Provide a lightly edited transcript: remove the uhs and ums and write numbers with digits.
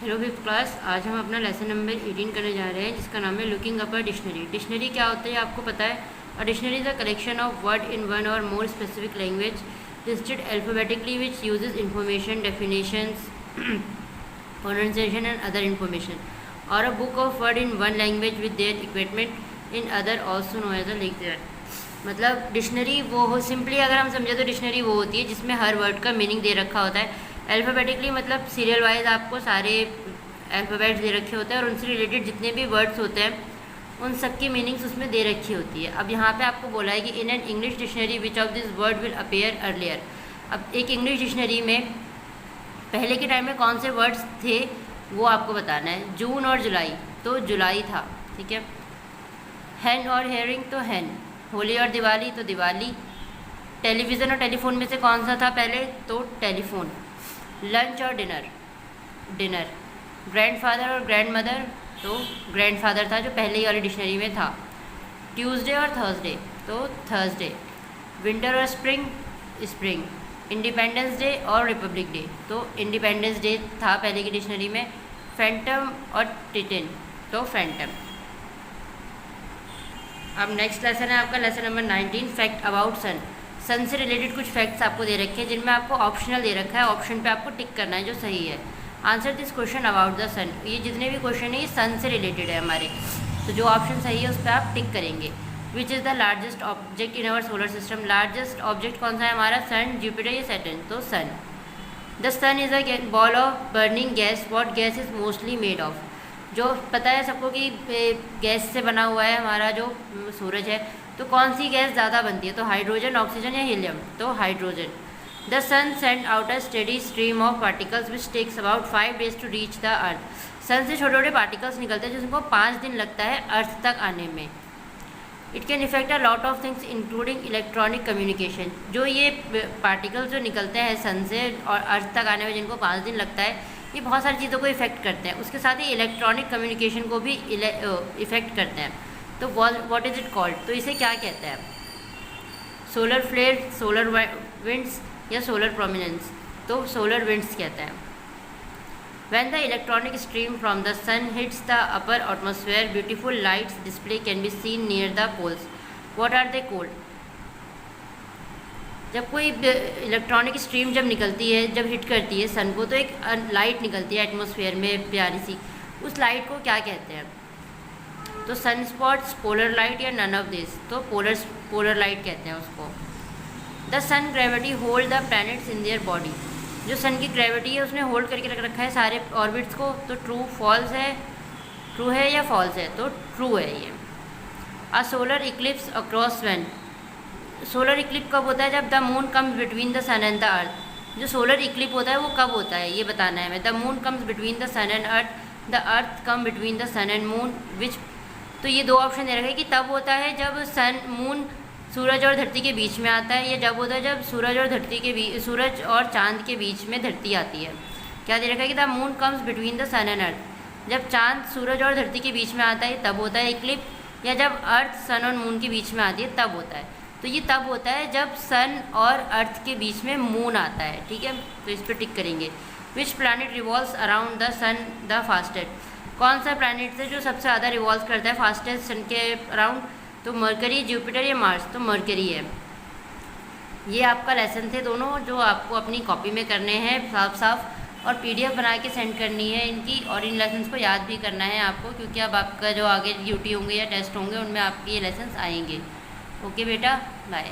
Hello fifth class. आज हम अपना लेसन नंबर 18 करने जा रहे हैं, जिसका नाम है looking up a dictionary. Dictionary क्या होता है आपको पता है? A dictionary is a collection of word in one or more specific language listed alphabetically which uses information, definitions, pronunciation and other information, or a book of word in one language with their equipment in other also known as a dictionary. मतलब dictionary वो हो, simply अगर हम समझे तो dictionary वो होती है जिसमें हर वर्ड का मीनिंग दे रखा होता है। अल्फ़ाबेटिकली मतलब सीरियल वाइज आपको सारे अल्फ़ाबेट्स दे रखे होते हैं और उनसे रिलेटेड जितने भी वर्ड्स होते हैं उन सब की मीनिंग्स उसमें दे रखी होती है। अब यहाँ पे आपको बोला है कि in an English dictionary which of this word will appear earlier. अब एक इंग्लिश डिक्शनरी में पहले के टाइम में कौन से वर्ड्स थे वो आपको बताना है। जून और जुलाई, तो जुलाई था, ठीक है। हैन और हेयरिंग, तो हैन। होली और दिवाली, तो दिवाली। टेलीविज़न और टेलीफोन में से कौन सा था पहले? तो टेलीफोन। लंच और डिनर, डिनर। ग्रैंडफादर और ग्रैंडमदर, तो ग्रैंडफादर था जो पहले ही वाली डिक्शनरी में था। ट्यूसडे और थर्सडे, तो थर्सडे। विंटर और स्प्रिंग, स्प्रिंग। इंडिपेंडेंस डे और रिपब्लिक डे, तो इंडिपेंडेंस डे था पहले की डिक्शनरी में। फैंटम और टिटिन, तो फैंटम। अब नेक्स्ट लेसन है आपका lesson number 19, fact about sun. Sun से रिलेटेड कुछ फैक्ट्स आपको दे रखे हैं जिनमें आपको ऑप्शनल दे रखा है, ऑप्शन पे आपको टिक करना है जो सही है। Answer this question about the sun. ये जितने भी क्वेश्चन है ये सन से रिलेटेड है हमारे, तो जो ऑप्शन सही है उस पर आप टिक करेंगे। Which is the largest object in our solar system. Largest object कौन सा है हमारा? सन, जुपिटर या सैटर्न, तो sun. The sun is a ball of burning gas. What gas is mostly made of. जो पता है सबको कि गैस से बना हुआ है हमारा जो सूरज है, तो कौन सी गैस ज़्यादा बनती है? तो हाइड्रोजन, ऑक्सीजन या हीलियम, तो hydrogen. The sun send out a steady stream of particles which takes about 5 days to reach the earth. Sun से छोटे छोटे पार्टिकल्स निकलते हैं जिनको 5 दिन लगता है अर्थ तक आने में। It can effect a lot of things including electronic communication. जो ये पार्टिकल्स जो निकलते हैं सन से और अर्थ तक आने में जिनको 5 दिन लगता है, ये बहुत सारी चीज़ों को इफेक्ट करते हैं। उसके साथ ही इलेक्ट्रॉनिक कम्युनिकेशन को भी इफेक्ट करते हैं। तो व्हाट इज़ इट कॉल्ड, तो इसे क्या कहते हैं? सोलर फ्लेयर, सोलर विंड्स या सोलर प्रोमिनेंस, तो सोलर विंड्स कहते हैं। When the electronic stream from the sun hits the upper atmosphere, beautiful lights display can be seen near the poles. What are they called? जब कोई electronic stream जब निकलती है, जब हिट करती है सन को, तो एक लाइट निकलती है एटमॉस्फेयर में प्यारी सी, उस लाइट को क्या कहते हैं? तो सन स्पॉट्स, पोलर लाइट या नन ऑफ दिस, तो पोलर लाइट कहते हैं उसको। The sun gravity hold the planets in their body. जो सन की ग्रेविटी है उसने होल्ड करके रख रखा है सारे ऑर्बिट्स को, तो ट्रू फॉल्स है, ट्रू है या फॉल्स है? तो ट्रू है ये। A solar eclipse occurs when. Solar eclipse कब होता है? जब the moon comes between the sun and the earth. जो सोलर इक्लिप होता है वो कब होता है ये बताना है हमें। The moon comes between the sun and earth, the earth come between the sun and moon, which, तो ये दो ऑप्शन दे रखे हैं कि तब होता है जब सन मून सूरज और धरती के बीच में आता है, या जब होता है जब सूरज और धरती के बीच, सूरज और चांद के बीच में धरती आती है। क्या दे रखा है कि the moon comes between the sun and earth. जब चांद सूरज और धरती के बीच में आता है तब होता है इक्लिप, या जब अर्थ सन और मून के बीच में आती है तब होता है। तो ये तब होता है जब सन और अर्थ के बीच में मून आता है, ठीक है। तो इस पर टिक करेंगे। Which planet revolves around the sun the fastest. कौन सा प्लैनेट है जो सबसे ज़्यादा रिवॉल्व करता है फास्टेस्ट सन के अराउंड? तो मरकरी, जुपिटर या मार्स, तो मरकरी है। ये आपका लेसन थे दोनों, जो आपको अपनी कॉपी में करने हैं साफ साफ, और PDF बना के सेंड करनी है इनकी, और इन लेसन्स को याद भी करना है आपको, क्योंकि अब आपका जो आगे ड्यूटी होंगे या टेस्ट होंगे उनमें आपके ये लेसन्स आएंगे। ओके बेटा, बाय।